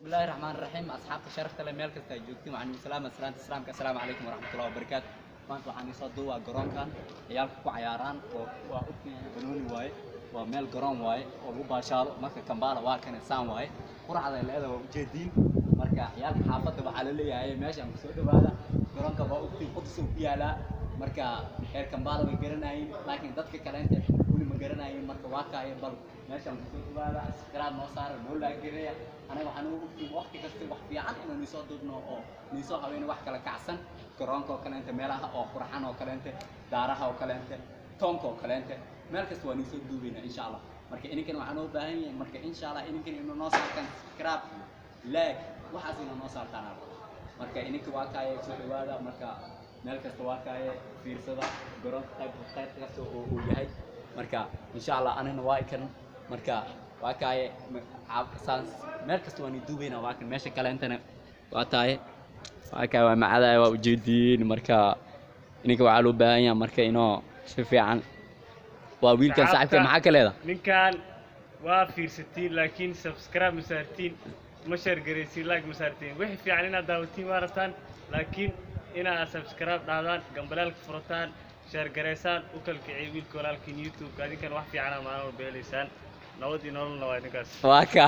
الله الرحمن الرحيم أصحاب شرفت لي ميل كستا joogtiin waxaan u salaam assalaamu calaykum waraxmatullaahi wabarakaatu maanta waxaan soo duubaa garoonkan ciyaalka ku ciyaaraan oo waa u banooni waaye waa meel garoon waaye oo lagu baashaalo marka Kampala waa kan saan waaye quraacda leedahay waa ujeedin marka ciyaalka xaafadda waxa la leeyahay meeshan soo dhawaada garoonka waa u qudus u yaala marka reer Kampala way garanayeen laakiin dadka kale inta wali ma garanayeen marka waa kaay bal meeshan soo dhawaada iskaraad noo saar noo laageeya أنا وحنو وقت كستي وقت في عن إنه نسوا ضدنا أو نسوا هواين وقت كلا كعسن كرانك وكلا أنت ملها أو قرحان وكلا أنت دارها وكلا أنت تونك وكلا أنت ملك سوا نسوا دوبنا إن شاء الله مرك إني كانوا عنو باهين مرك إن شاء الله إني كانوا ناصر كان كراب لاك وحاسين ناصر تنا مرك إني كواكاي سوى هذا مرك ملك سوا كاي في صدا قران خير كسو وجهي مرك إن شاء الله أنا نوايكن مرك واكاي سانس مركز واني دوبينا واكن ماشي كلا انتنا واتاي واكاي ومعدا وجدين مركا انك وعلو باهيا مركا انو شفي عن وويل كان صاحبك معاك لهدا من كان وافير 60 لكن سبسكرايب مسارتين مشر غريسي لايك مسارتين وحي في علينا داوتين مارتان لكن انا سبسكرايب دادان جنبلالك فرتان شير غريسان وكل كعيبيل كولالكين يوتيوب قاعدين كان wax fiican ama beelisan نود إنول نوادنكاس. واقع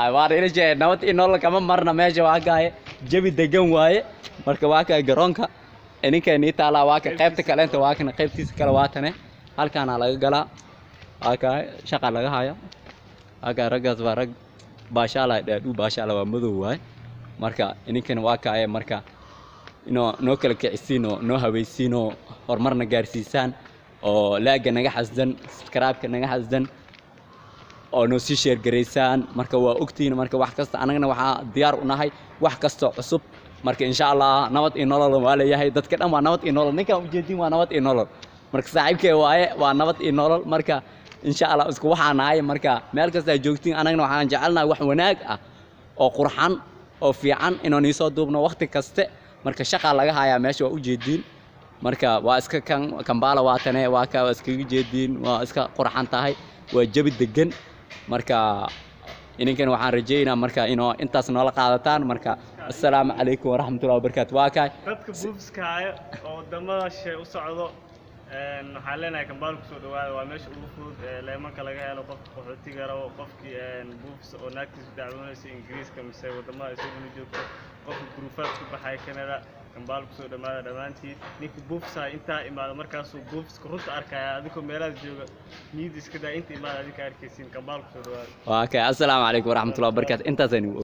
وارد إيش نود إنول كمان مرنا ماشي واقع جبي دجون واي مركب واقع جرونكا إنك نيت على واقع قيبتك على أنت واقع قيبتي سكرواتنا هل كان على جلا واقع شغال لها هاي واقع رجز ورج باشالة دو باشالة ومدو واي مركب إنك واقع مركب إنه نوكل كعسينو نو هويسينو ورمرنا جارسيسان أو لاقى نجح حزن سكراب كنجح حزن oo noo si share gareysaan marka waa ogtiin marka wax kasta anagana waxa diyaar u nahay wax kasta cusub marka insha Allah nabad iyo nolol waa leeyahay dadka dhan waa nabad iyo nolol ninka u jeedin waa nabad iyo nolol marka saaxiibkay waaye waa nabad iyo nolol marka insha Allah isku waxaan nahay marka meel kasta joogtiin anagana waxaan jecelnahay wax wanaag ah oo qurxan oo fiican inaan soo duubno waqti kasta marka shaqa laga hayaa meesha waa u jeedin marka waa iska kan Kampala waa tanay waa ka iska jeedin waa iska qurxan tahay waa jabi degan marka ininkan waxaan rajeynaa marka inoo intaas noola qaadataan marka assalaamu calaykum waraxmatullaahi wabarakaatu waa kaay dadka buufska haya oo wadamada shay u socdo waxaan leenahay Kampala ku soo dhawaada waa meesha ugu fudud leemanka laga helo qofka qaxootiga rabo qofkii buufs oo naagtiis dacwoonaysa Ingiriiska mise wadamada isaguna joogto qofka gruufaad ku baxay Canada Kampala ku soo dhamaada dhamaantii ninka buufsa inta imaado markaas uu buufska runta arkaya adiko meelaha jooga niid iska daa inta imaado adika arkaysiin Kampala ku soo dhawaada waa kaay assalaamu calaykum waraxmatullaahi wabarakaatu intaas aynu